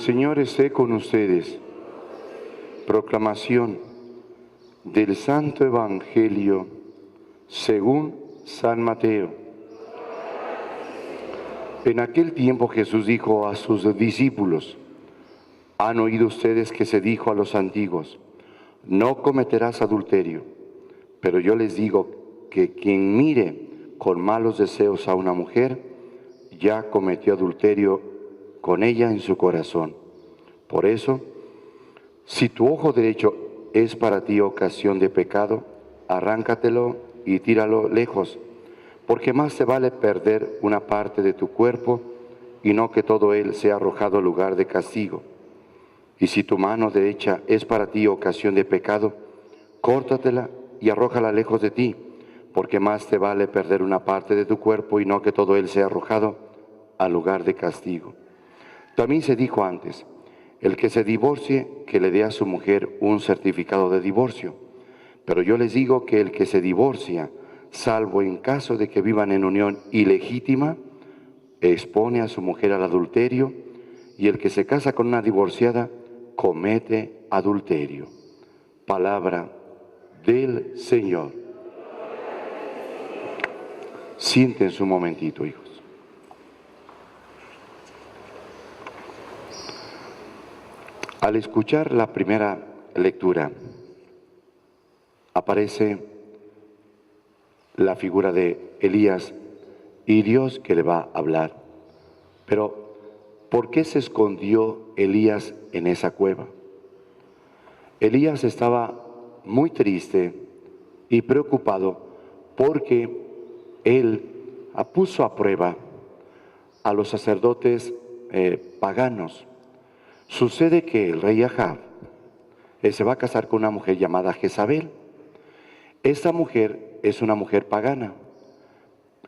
Señor esté con ustedes. Proclamación del Santo Evangelio según San Mateo. En aquel tiempo Jesús dijo a sus discípulos: han oído ustedes que se dijo a los antiguos: no cometerás adulterio. Pero yo les digo que quien mire con malos deseos a una mujer, ya cometió adulterio con ella en su corazón. Por eso, si tu ojo derecho es para ti ocasión de pecado, arráncatelo y tíralo lejos, porque más te vale perder una parte de tu cuerpo y no que todo él sea arrojado al lugar de castigo. Y si tu mano derecha es para ti ocasión de pecado, córtatela y arrójala lejos de ti, porque más te vale perder una parte de tu cuerpo y no que todo él sea arrojado al lugar de castigo. También se dijo antes: el que se divorcie, que le dé a su mujer un certificado de divorcio. Pero yo les digo que el que se divorcia, salvo en caso de que vivan en unión ilegítima, expone a su mujer al adulterio, y el que se casa con una divorciada comete adulterio. Palabra del Señor. Siéntense un momentito, hijos. Al escuchar la primera lectura, aparece la figura de Elías y Dios que le va a hablar. Pero, ¿por qué se escondió Elías en esa cueva? Elías estaba muy triste y preocupado porque él puso a prueba a los sacerdotes paganos. Sucede que el rey Ahab se va a casar con una mujer llamada Jezabel. Esta mujer es una mujer pagana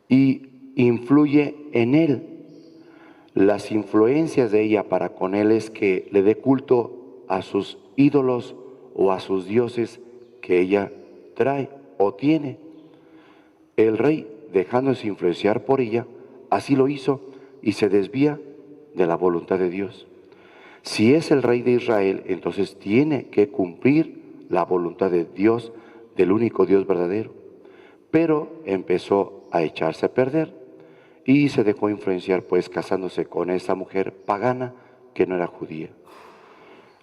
y influye en él. Las influencias de ella para con él es que le dé culto a sus ídolos o a sus dioses que ella trae o tiene. El rey, dejándose influenciar por ella, así lo hizo y se desvía de la voluntad de Dios. Si es el rey de Israel, entonces tiene que cumplir la voluntad de Dios, del único Dios verdadero. Pero empezó a echarse a perder y se dejó influenciar, pues, casándose con esa mujer pagana que no era judía.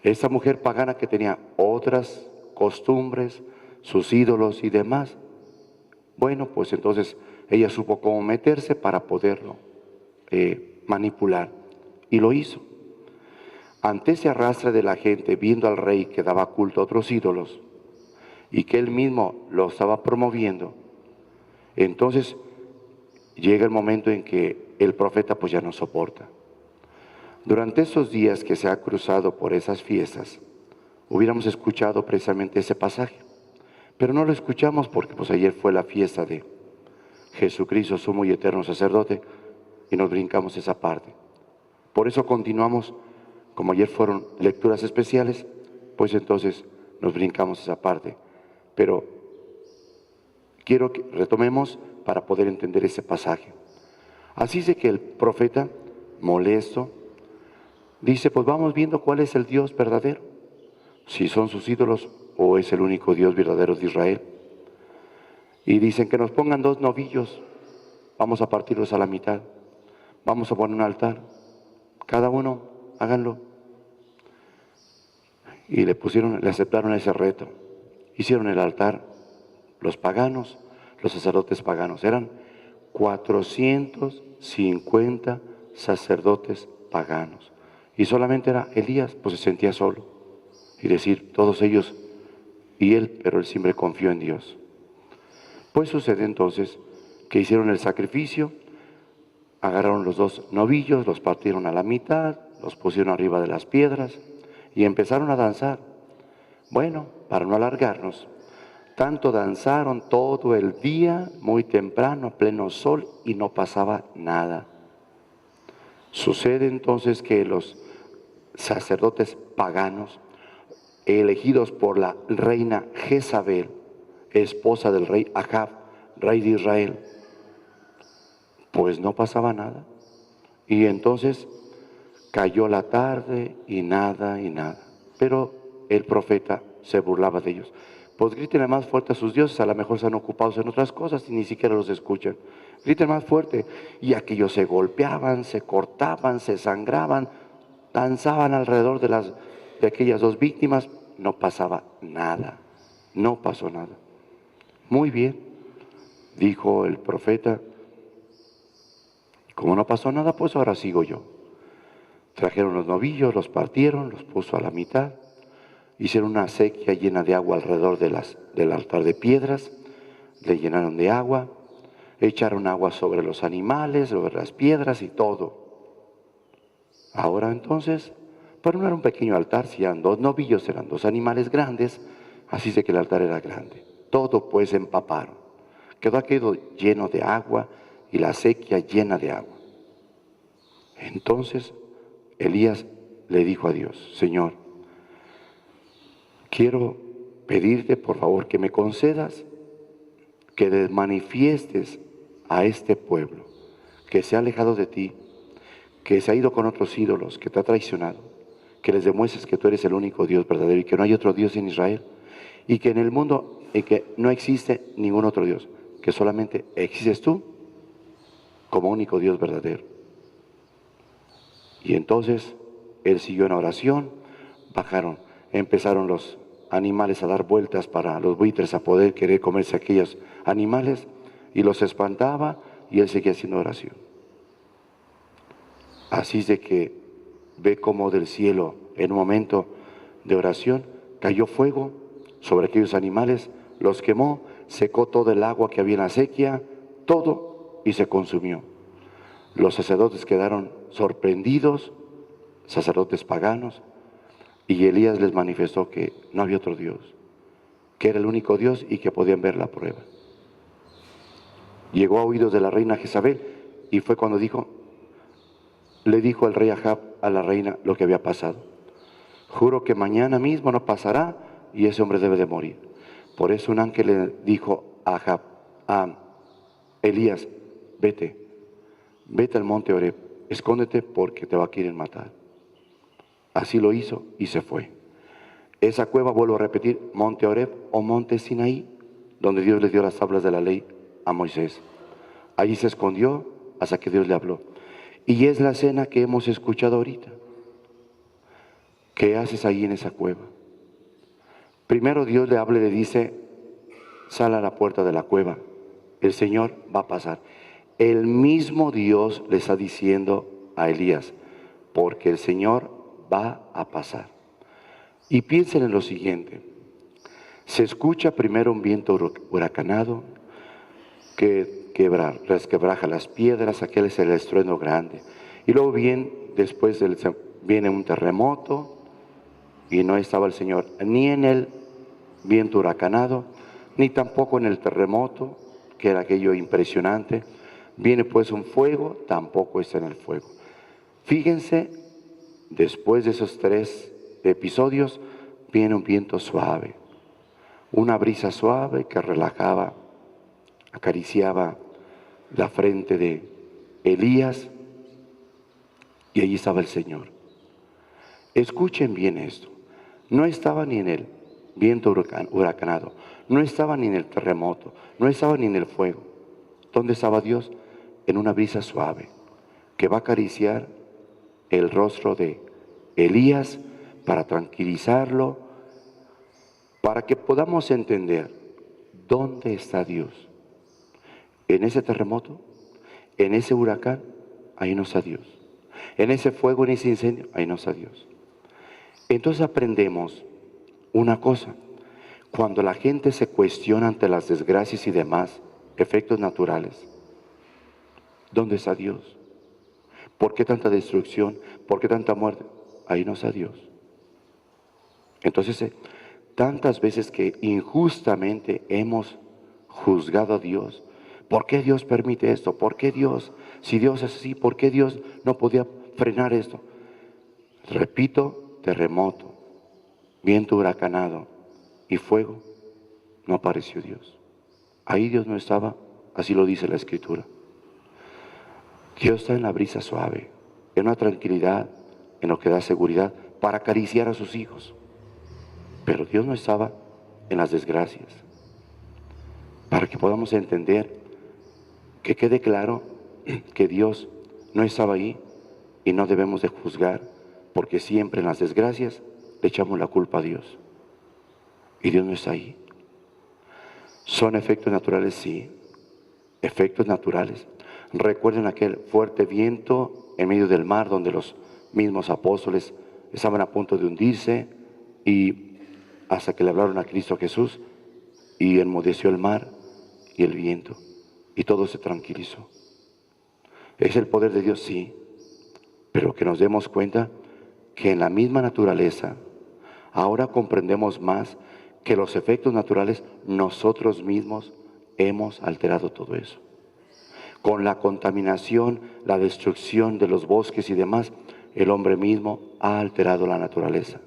Esa mujer pagana que tenía otras costumbres, sus ídolos y demás. Bueno, pues entonces ella supo cómo meterse para poderlo manipular, y lo hizo. Ante ese arrastre de la gente, viendo al rey que daba culto a otros ídolos y que él mismo lo estaba promoviendo, entonces llega el momento en que el profeta pues ya no soporta. Durante esos días que se ha cruzado por esas fiestas, hubiéramos escuchado precisamente ese pasaje, pero no lo escuchamos porque pues ayer fue la fiesta de Jesucristo, sumo y eterno sacerdote, y nos brincamos esa parte. Por eso continuamos, como ayer fueron lecturas especiales, pues entonces nos brincamos esa parte. Pero quiero que retomemos para poder entender ese pasaje. Así es de que el profeta, molesto, dice: pues vamos viendo cuál es el Dios verdadero, si son sus ídolos o es el único Dios verdadero de Israel. Y dicen que nos pongan 2 novillos, vamos a partirlos a la mitad, vamos a poner un altar, cada uno háganlo. Y le aceptaron ese reto. Hicieron el altar los paganos, los sacerdotes paganos. Eran 450 sacerdotes paganos. Y solamente era Elías, pues se sentía solo. Y decir, todos ellos y él, pero él siempre confió en Dios. Pues sucede entonces que hicieron el sacrificio, agarraron los 2 novillos, los partieron a la mitad, los pusieron arriba de las piedras y empezaron a danzar. Bueno, para no alargarnos, tanto danzaron todo el día, muy temprano, pleno sol, y no pasaba nada. Sucede entonces que los sacerdotes paganos, elegidos por la reina Jezabel, esposa del rey Ahab, rey de Israel, pues no pasaba nada. Y entonces Cayó la tarde y nada y nada. Pero el profeta se burlaba de ellos. Pues griten más fuerte a sus dioses, a lo mejor están ocupados en otras cosas y ni siquiera los escuchan. Griten más fuerte. Y aquellos se golpeaban, se cortaban, se sangraban, danzaban alrededor de aquellas dos víctimas. No pasaba nada, no pasó nada. Muy bien, dijo el profeta, como no pasó nada, pues ahora sigo yo. Trajeron los novillos, los partieron, los puso a la mitad, hicieron una acequia llena de agua alrededor del altar de piedras, le llenaron de agua, echaron agua sobre los animales, sobre las piedras y todo. Ahora entonces, pero no era un pequeño altar, si eran dos novillos, eran dos animales grandes, así de que el altar era grande. Todo pues empaparon. Quedó aquello lleno de agua y la acequia llena de agua. Entonces Elías le dijo a Dios, Señor, quiero pedirte por favor que me concedas que les manifiestes a este pueblo que se ha alejado de ti, que se ha ido con otros ídolos, que te ha traicionado, que les demuestres que tú eres el único Dios verdadero y que no hay otro Dios en Israel, y que en el mundo en que no existe ningún otro Dios, que solamente existes tú como único Dios verdadero. Y entonces él siguió en oración, bajaron, empezaron los animales a dar vueltas para los buitres a poder querer comerse aquellos animales, y los espantaba y él seguía haciendo oración. Así es de que ve como del cielo, en un momento de oración, cayó fuego sobre aquellos animales, los quemó, secó todo el agua que había en la acequia, todo, y se consumió. Los sacerdotes quedaron sorprendidos, sacerdotes paganos, y Elías les manifestó que no había otro Dios, que era el único Dios y que podían ver la prueba. Llegó a oídos de la reina Jezabel y fue cuando le dijo el rey Ahab a la reina lo que había pasado. Juro que mañana mismo no pasará y ese hombre debe de morir. Por eso un ángel le dijo a Ahab, a Elías, vete al monte Oreb, escóndete porque te va a querer matar. Así lo hizo y se fue. Esa cueva, vuelvo a repetir, monte Oreb o monte Sinaí, donde Dios le dio las tablas de la ley a Moisés. Allí se escondió hasta que Dios le habló. Y es la escena que hemos escuchado ahorita. ¿Qué haces ahí en esa cueva? Primero Dios le habla y le dice, sal a la puerta de la cueva, el Señor va a pasar. El mismo Dios le está diciendo a Elías, porque el Señor va a pasar. Y piensen en lo siguiente, se escucha primero un viento huracanado que resquebraja las piedras, aquel es el estruendo grande. Y luego después viene un terremoto y no estaba el Señor ni en el viento huracanado, ni tampoco en el terremoto, que era aquello impresionante. Viene pues un fuego, tampoco está en el fuego. Fíjense, después de esos tres episodios, viene un viento suave, una brisa suave que relajaba, acariciaba la frente de Elías y allí estaba el Señor. Escuchen bien esto, no estaba ni en el viento huracanado, no estaba ni en el terremoto, no estaba ni en el fuego. ¿Dónde estaba Dios? En una brisa suave que va a acariciar el rostro de Elías para tranquilizarlo, para que podamos entender dónde está Dios. En ese terremoto, en ese huracán, ahí no está Dios. En ese fuego, en ese incendio, ahí no está Dios. Entonces aprendemos una cosa, cuando la gente se cuestiona ante las desgracias y demás efectos naturales, ¿dónde está Dios? ¿Por qué tanta destrucción? ¿Por qué tanta muerte? Ahí no está Dios. Entonces, tantas veces que injustamente hemos juzgado a Dios, ¿por qué Dios permite esto? ¿Por qué Dios? Si Dios es así, ¿por qué Dios no podía frenar esto? Repito, terremoto, viento huracanado y fuego, no apareció Dios. Ahí Dios no estaba, así lo dice la Escritura. Dios está en la brisa suave, en una tranquilidad, en lo que da seguridad para acariciar a sus hijos. Pero Dios no estaba en las desgracias. Para que podamos entender, que quede claro que Dios no estaba ahí y no debemos de juzgar, porque siempre en las desgracias le echamos la culpa a Dios. Y Dios no está ahí. ¿Son efectos naturales? Sí, efectos naturales. Recuerden aquel fuerte viento en medio del mar donde los mismos apóstoles estaban a punto de hundirse y hasta que le hablaron a Cristo Jesús y enmudeció el mar y el viento y todo se tranquilizó. ¿Es el poder de Dios? Sí, pero que nos demos cuenta que en la misma naturaleza ahora comprendemos más que los efectos naturales nosotros mismos hemos alterado todo eso. Con la contaminación, la destrucción de los bosques y demás, el hombre mismo ha alterado la naturaleza.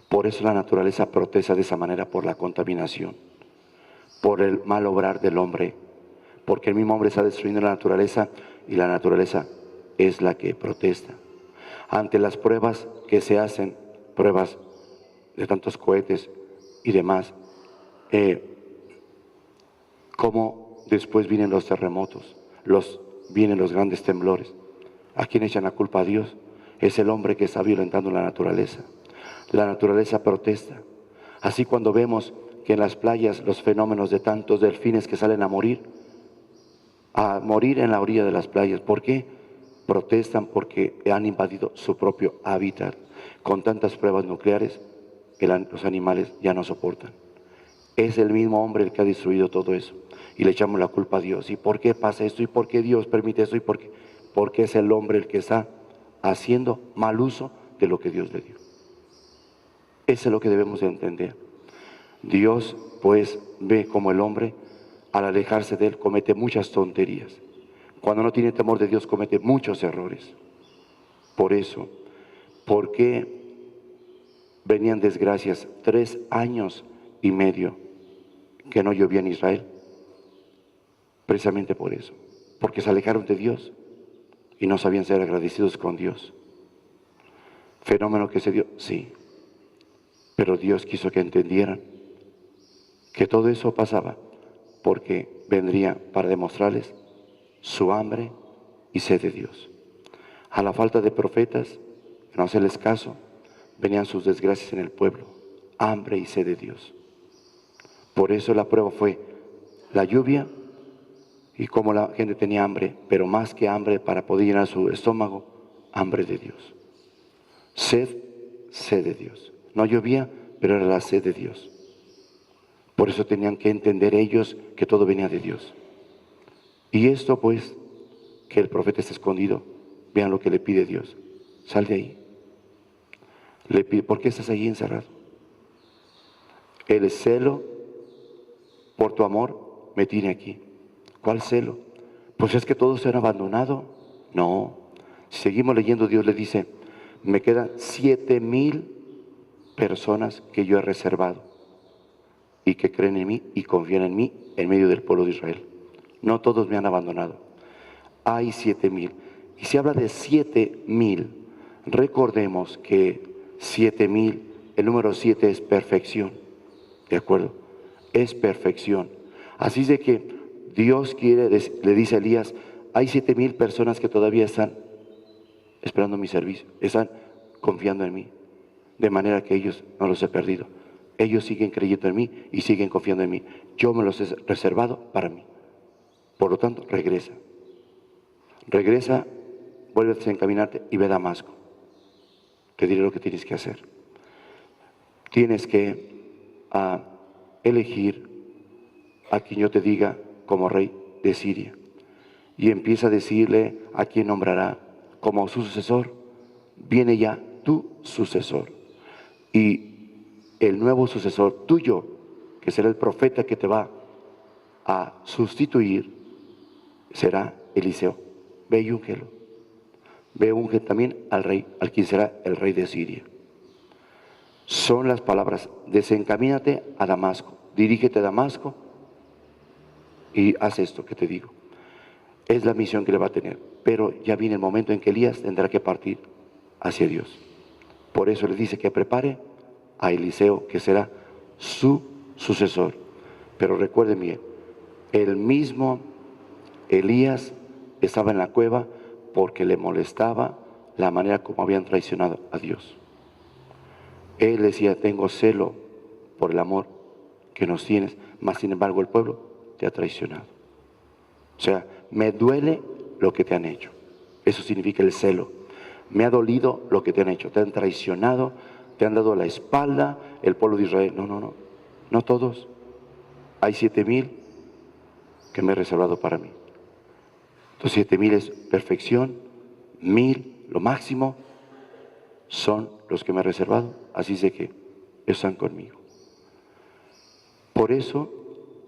Por eso la naturaleza protesta de esa manera, por la contaminación, por el mal obrar del hombre, porque el mismo hombre está destruyendo la naturaleza y la naturaleza es la que protesta. Ante las pruebas que se hacen, pruebas de tantos cohetes y demás, como después vienen los terremotos, vienen los grandes temblores. ¿A quién echan la culpa? A Dios. Es el hombre que está violentando la naturaleza. La naturaleza protesta. Así cuando vemos que en las playas los fenómenos de tantos delfines que salen a morir en la orilla de las playas. ¿Por qué? Protestan porque han invadido su propio hábitat. Con tantas pruebas nucleares, los animales ya no soportan. Es el mismo hombre el que ha destruido todo eso. Y le echamos la culpa a Dios. ¿Y por qué pasa esto? ¿Y por qué Dios permite esto? ¿Y por qué? Porque es el hombre el que está haciendo mal uso de lo que Dios le dio. Eso es lo que debemos de entender. Dios, pues, ve como el hombre, al alejarse de él, comete muchas tonterías. Cuando no tiene temor de Dios, comete muchos errores. Por eso, ¿por qué venían desgracias 3 años y medio que no llovía en Israel? Precisamente por eso, porque se alejaron de Dios y no sabían ser agradecidos con Dios. ¿Fenómeno que se dio? Sí, pero Dios quiso que entendieran que todo eso pasaba porque vendría para demostrarles su hambre y sed de Dios. A la falta de profetas, no hacerles caso, venían sus desgracias en el pueblo, hambre y sed de Dios. Por eso la prueba fue la lluvia y como la gente tenía hambre, pero más que hambre para poder llenar su estómago, hambre de Dios. Sed de Dios. No llovía, pero era la sed de Dios. Por eso tenían que entender ellos que todo venía de Dios. Y esto pues, que el profeta está escondido, vean lo que le pide Dios. Sal de ahí. Le pide, ¿por qué estás ahí encerrado? El celo por tu amor me tiene aquí. ¿Cuál celo? Pues es que todos se han abandonado. No. Si seguimos leyendo, Dios le dice, me quedan 7,000 personas que yo he reservado y que creen en mí y confían en mí en medio del pueblo de Israel. No todos me han abandonado. Hay 7,000. Y si habla de 7,000, recordemos que 7,000, el número 7 es perfección. ¿De acuerdo? Es perfección. Así es de que Dios quiere, le dice a Elías, hay 7,000 personas que todavía están esperando mi servicio, están confiando en mí, de manera que ellos no los he perdido. Ellos siguen creyendo en mí y siguen confiando en mí. Yo me los he reservado para mí. Por lo tanto, regresa. Regresa, vuelve a encaminarte y ve a Damasco. Te diré lo que tienes que hacer. Tienes que elegir a quien yo te diga como rey de Siria. Y empieza a decirle a quien nombrará como su sucesor. Viene ya tu sucesor. Y el nuevo sucesor tuyo, que será el profeta que te va a sustituir, será Eliseo. Ve y úngelo. Ve, unge también al rey, al quien será el rey de Siria. Son las palabras, desencamínate a Damasco, dirígete a Damasco y haz esto que te digo. Es la misión que le va a tener, pero ya viene el momento en que Elías tendrá que partir. hacia Dios. Por eso le dice que prepare a Eliseo, que será su sucesor. Pero recuerden bien, el mismo Elías estaba en la cueva porque le molestaba la manera como habían traicionado a Dios. Él decía, tengo celo por el amor que nos tienes, mas sin embargo el pueblo te ha traicionado. O sea, me duele lo que te han hecho. Eso significa el celo. Me ha dolido lo que te han hecho. Te han traicionado, te han dado la espalda, el pueblo de Israel. No. No todos. Hay 7,000 que me he reservado para mí. Entonces 7,000 es perfección, 1,000, lo máximo, son los que me he reservado. Así sé que están conmigo. Por eso,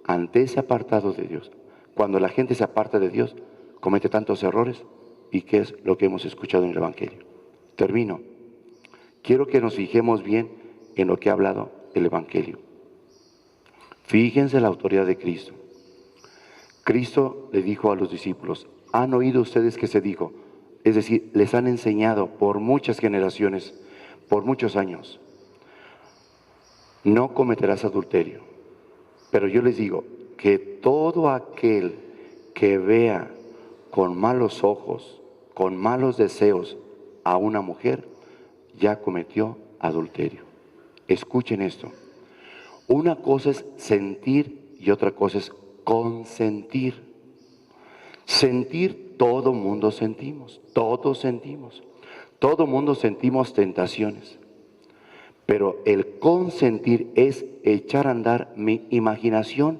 ante ese apartado de Dios, cuando la gente se aparta de Dios, comete tantos errores. ¿Y qué es lo que hemos escuchado en el Evangelio? Termino. Quiero que nos fijemos bien en lo que ha hablado el Evangelio. Fíjense la autoridad de Cristo. Cristo le dijo a los discípulos, ¿han oído ustedes que se dijo? Es decir, les han enseñado por muchas generaciones, por muchos años, no cometerás adulterio. Pero yo les digo que todo aquel que vea con malos ojos, con malos deseos a una mujer, ya cometió adulterio. Escuchen esto. Una cosa es sentir y otra cosa es consentir. Sentir, todo mundo sentimos, todos sentimos. Todo mundo sentimos tentaciones. Pero el consentir es echar a andar mi imaginación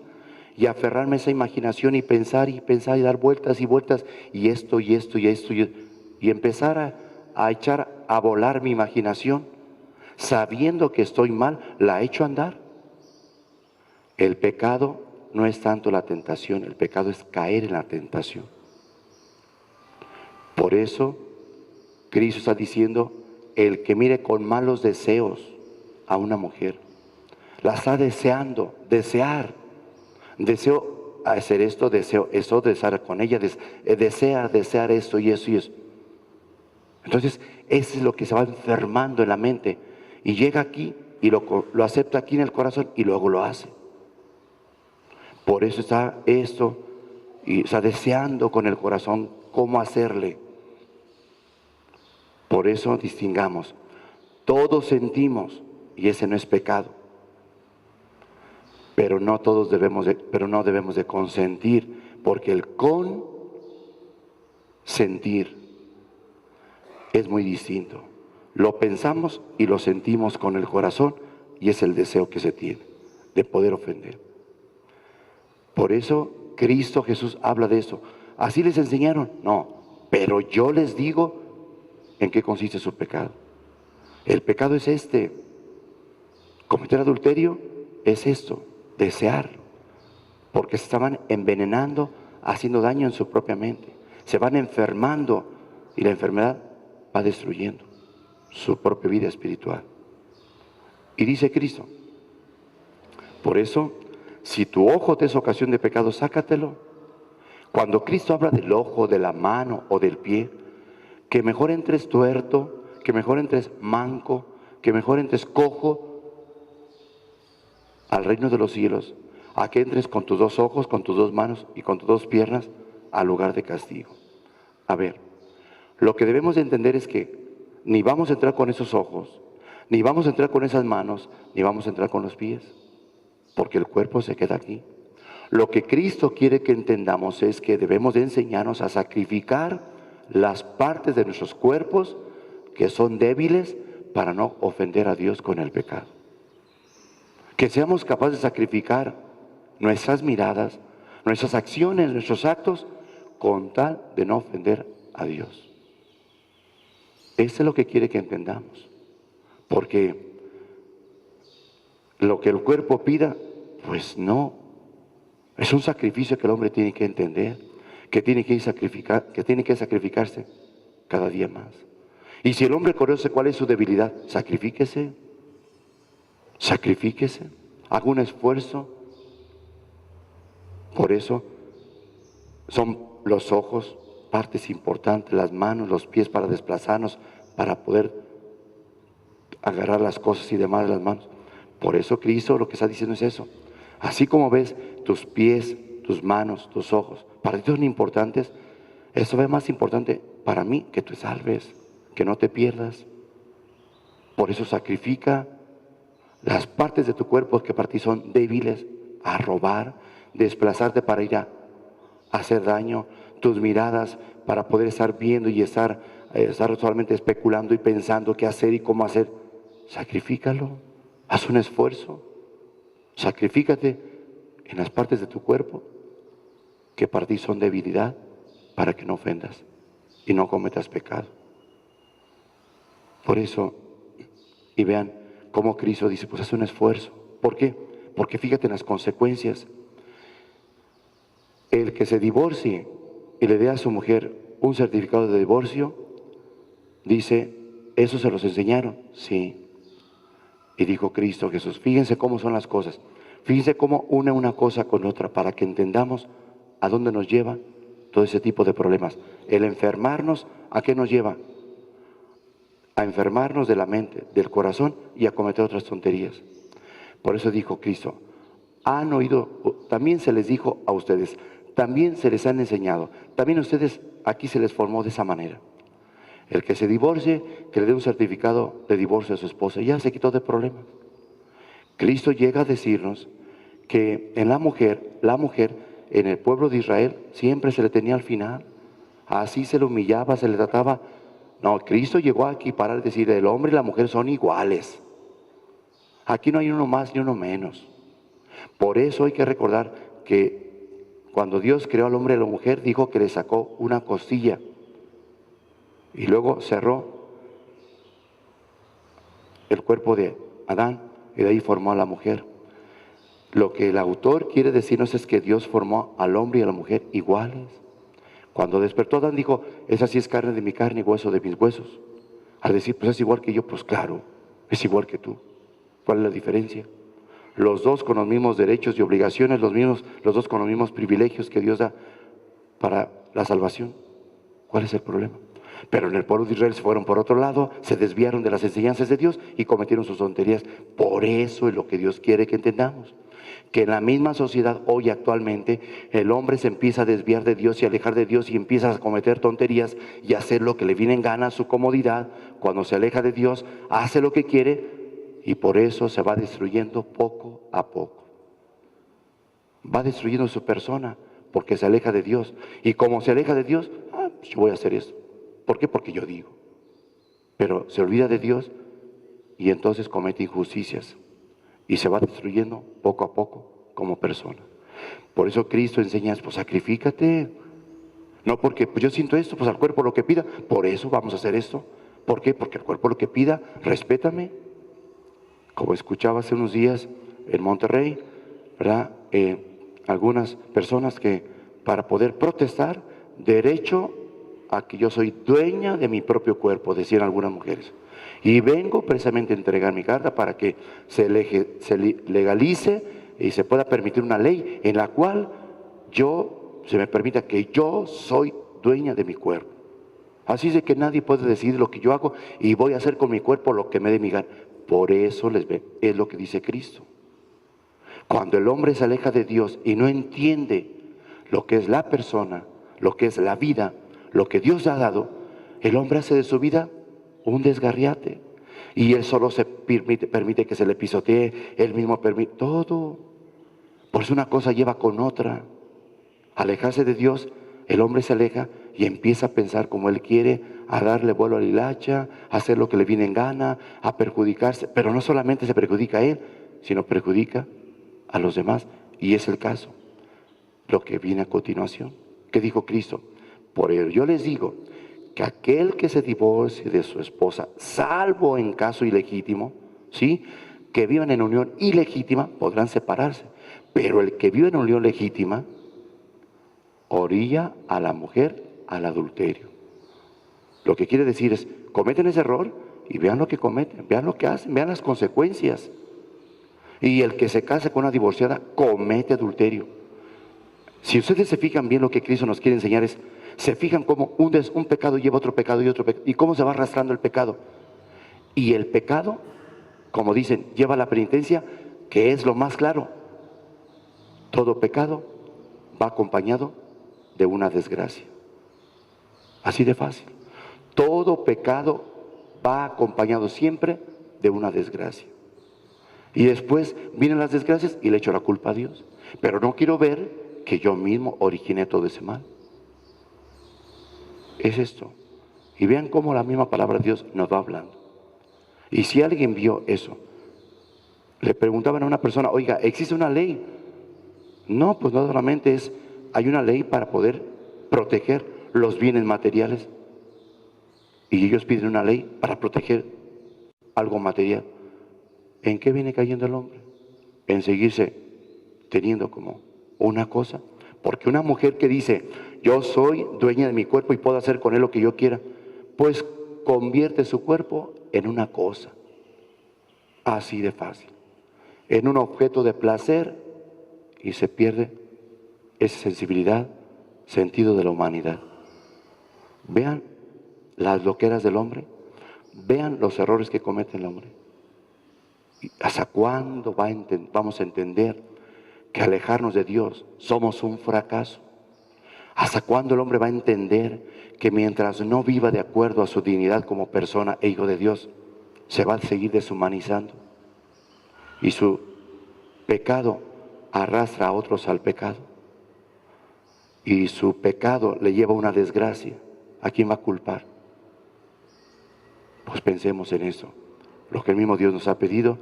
y aferrarme a esa imaginación y pensar y dar vueltas y vueltas y esto y empezar a echar a volar mi imaginación, sabiendo que estoy mal, la echo a andar. El pecado no es tanto la tentación, el pecado es caer en la tentación. Por eso Cristo está diciendo, el que mire con malos deseos a una mujer, la está deseando, deseo hacer esto, deseo eso, desear con ella, desear esto y eso y eso. Entonces, eso es lo que se va enfermando en la mente y llega aquí y lo acepta aquí en el corazón y luego lo hace. Por eso está esto y está deseando con el corazón cómo hacerle. Por eso distingamos, todos sentimos y ese no es pecado. Pero no debemos de consentir, porque el consentir es muy distinto. Lo pensamos y lo sentimos con el corazón y es el deseo que se tiene de poder ofender. Por eso Cristo Jesús habla de eso. ¿Así les enseñaron? No, pero yo les digo en qué consiste su pecado. El pecado es este. Cometer adulterio es esto, desear, porque se estaban envenenando, haciendo daño en su propia mente. Se van enfermando y la enfermedad va destruyendo su propia vida espiritual. Y dice Cristo, por eso, si tu ojo te es ocasión de pecado, sácatelo. Cuando Cristo habla del ojo, de la mano o del pie, que mejor entres tuerto, que mejor entres manco, que mejor entres cojo al reino de los cielos, a que entres con tus 2 ojos, con tus 2 manos y con tus 2 piernas al lugar de castigo. A ver, lo que debemos de entender es que ni vamos a entrar con esos ojos, ni vamos a entrar con esas manos, ni vamos a entrar con los pies, porque el cuerpo se queda aquí. Lo que Cristo quiere que entendamos es que debemos de enseñarnos a sacrificar las partes de nuestros cuerpos que son débiles para no ofender a Dios con el pecado. Que seamos capaces de sacrificar nuestras miradas, nuestras acciones, nuestros actos, con tal de no ofender a Dios. Eso es lo que quiere que entendamos. Porque lo que el cuerpo pida, pues no. Es un sacrificio que el hombre tiene que entender, que tiene que sacrificarse cada día más. Y si el hombre conoce cuál es su debilidad, sacrifíquese, haga un esfuerzo. Por eso son los ojos partes importantes, las manos, los pies para desplazarnos, para poder agarrar las cosas y demás de las manos. Por eso Cristo lo que está diciendo es eso. Así como ves tus pies, tus manos, tus ojos, para ti son importantes, eso es más importante para mí, que te salves, que no te pierdas. Por eso sacrifica las partes de tu cuerpo que para ti son débiles, a robar, desplazarte para ir a hacer daño, tus miradas para poder estar viendo y estar solamente especulando y pensando qué hacer y cómo hacer. Sacrifícalo, haz un esfuerzo, sacrifícate en las partes de tu cuerpo que para ti son debilidad, para que no ofendas y no cometas pecado. Por eso, y vean cómo Cristo dice, pues haz un esfuerzo. ¿Por qué? Porque fíjate en las consecuencias. El que se divorcie y le dé a su mujer un certificado de divorcio, dice, ¿eso se los enseñaron? Sí. Y dijo Cristo Jesús, fíjense cómo son las cosas. Fíjense cómo une una cosa con otra para que entendamos a dónde nos lleva todo ese tipo de problemas. El enfermarnos, ¿a qué nos lleva? A enfermarnos de la mente, del corazón y a cometer otras tonterías. Por eso dijo Cristo, han oído, también se les dijo a ustedes, también se les han enseñado, también a ustedes aquí se les formó de esa manera. El que se divorcie, que le dé un certificado de divorcio a su esposa, ya se quitó de problemas. Cristo llega a decirnos que en la mujer en el pueblo de Israel siempre se le tenía al final, así se le humillaba, se le trataba. No, Cristo llegó aquí para decir, el hombre y la mujer son iguales. Aquí no hay uno más ni uno menos. Por eso hay que recordar que cuando Dios creó al hombre y a la mujer, dijo que le sacó una costilla y luego cerró el cuerpo de Adán y de ahí formó a la mujer. Lo que el autor quiere decirnos es que Dios formó al hombre y a la mujer iguales. Cuando despertó Adán dijo, esa sí es carne de mi carne y hueso de mis huesos. Al decir, pues es igual que yo, pues claro, es igual que tú. ¿Cuál es la diferencia? Los dos con los mismos derechos y obligaciones, los dos con los mismos privilegios que Dios da para la salvación. ¿Cuál es el problema? Pero en el pueblo de Israel se fueron por otro lado, se desviaron de las enseñanzas de Dios y cometieron sus tonterías. Por eso es lo que Dios quiere que entendamos. Que en la misma sociedad hoy actualmente el hombre se empieza a desviar de Dios y a alejar de Dios y empieza a cometer tonterías y a hacer lo que le viene en gana a su comodidad. Cuando se aleja de Dios, hace lo que quiere y por eso se va destruyendo poco a poco. Va destruyendo su persona porque se aleja de Dios. Y como se aleja de Dios, pues yo voy a hacer esto. ¿Por qué? Porque yo digo. Pero se olvida de Dios y entonces comete injusticias y se va destruyendo poco a poco como persona. Por eso Cristo enseña, pues sacrifícate. No porque pues yo siento esto, pues al cuerpo lo que pida, por eso vamos a hacer esto. ¿Por qué? Porque el cuerpo lo que pida, respétame. Como escuchaba hace unos días en Monterrey, ¿verdad? Algunas personas que para poder protestar, derecho a que yo soy dueña de mi propio cuerpo, decían algunas mujeres. Y vengo precisamente a entregar mi carta para que se legalice y se pueda permitir una ley en la cual se me permita que yo soy dueña de mi cuerpo. Así es de que nadie puede decidir lo que yo hago y voy a hacer con mi cuerpo lo que me dé mi gana. Por eso es lo que dice Cristo. Cuando el hombre se aleja de Dios y no entiende lo que es la persona, lo que es la vida, lo que Dios ha dado, el hombre hace de su vida un desgarriate. Y él solo se permite que se le pisotee, él mismo permite todo. Por eso una cosa lleva con otra. Alejarse de Dios, el hombre se aleja y empieza a pensar como él quiere, a darle vuelo a la hilacha, a hacer lo que le viene en gana, a perjudicarse. Pero no solamente se perjudica a él, sino perjudica a los demás. Y es el caso, lo que viene a continuación. ¿Qué dijo Cristo? Por ello yo les digo que aquel que se divorcie de su esposa, salvo en caso ilegítimo, ¿sí?, que vivan en unión ilegítima, podrán separarse. Pero el que vive en unión legítima, orilla a la mujer al adulterio. Lo que quiere decir es, cometen ese error y vean lo que cometen, vean lo que hacen, vean las consecuencias. Y el que se casa con una divorciada comete adulterio. Si ustedes se fijan bien, lo que Cristo nos quiere enseñar es Se fijan cómo un pecado lleva otro pecado y otro pecado, y cómo se va arrastrando el pecado. Y el pecado, como dicen, lleva la penitencia, que es lo más claro. Todo pecado va acompañado de una desgracia. Así de fácil. Todo pecado va acompañado siempre de una desgracia. Y después vienen las desgracias y le echo la culpa a Dios. Pero no quiero ver que yo mismo originé todo ese mal. Es esto. Y vean cómo la misma palabra de Dios nos va hablando. Y si alguien vio eso, le preguntaban a una persona, oiga, ¿existe una ley? No, pues no solamente hay una ley para poder proteger los bienes materiales. Y ellos piden una ley para proteger algo material. ¿En qué viene cayendo el hombre? En seguirse teniendo como una cosa. Porque una mujer que dice, yo soy dueña de mi cuerpo y puedo hacer con él lo que yo quiera, pues convierte su cuerpo en una cosa. Así de fácil. En un objeto de placer y se pierde esa sensibilidad, sentido de la humanidad. Vean las loqueras del hombre, vean los errores que comete el hombre. ¿Hasta cuándo vamos a entender que alejarnos de Dios somos un fracaso? ¿Hasta cuándo el hombre va a entender que mientras no viva de acuerdo a su dignidad como persona e hijo de Dios, se va a seguir deshumanizando? Y su pecado arrastra a otros al pecado. Y su pecado le lleva a una desgracia. ¿A quién va a culpar? Pues pensemos en eso, lo que el mismo Dios nos ha pedido.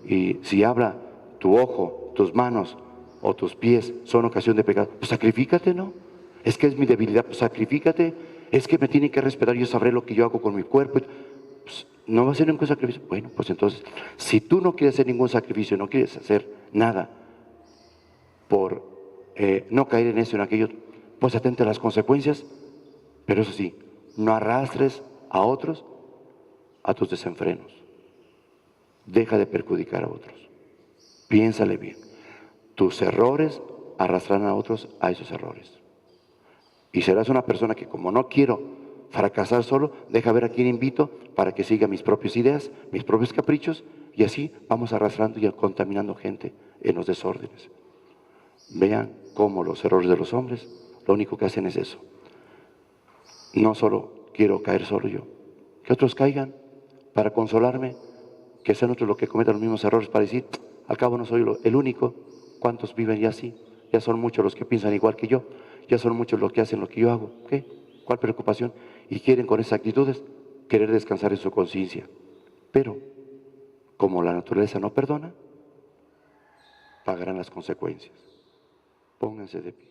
Y si habla tu ojo, tus manos o tus pies son ocasión de pecado, pues sacrifícate, ¿no? Es que es mi debilidad, pues sacrifícate. Es que me tienen que respetar, yo sabré lo que yo hago con mi cuerpo. Pues, no va a ser ningún sacrificio. Bueno, pues entonces, si tú no quieres hacer ningún sacrificio, no quieres hacer nada por no caer en eso, en aquello, pues atente a las consecuencias, pero eso sí, no arrastres a otros a tus desenfrenos. Deja de perjudicar a otros. Piénsale bien. Tus errores arrastrarán a otros a esos errores. Y serás una persona que, como no quiero fracasar solo, deja ver a quién invito para que siga mis propias ideas, mis propios caprichos, y así vamos arrastrando y contaminando gente en los desórdenes. Vean cómo los errores de los hombres, lo único que hacen es eso. No solo quiero caer solo yo, que otros caigan para consolarme, que sean otros los que cometan los mismos errores para decir, al cabo no soy el único. ¿Cuántos viven ya así? Ya son muchos los que piensan igual que yo, ya son muchos los que hacen lo que yo hago. ¿Qué? ¿Cuál preocupación? Y quieren con esas actitudes querer descansar en su conciencia. Pero, como la naturaleza no perdona, pagarán las consecuencias. Pónganse de pie.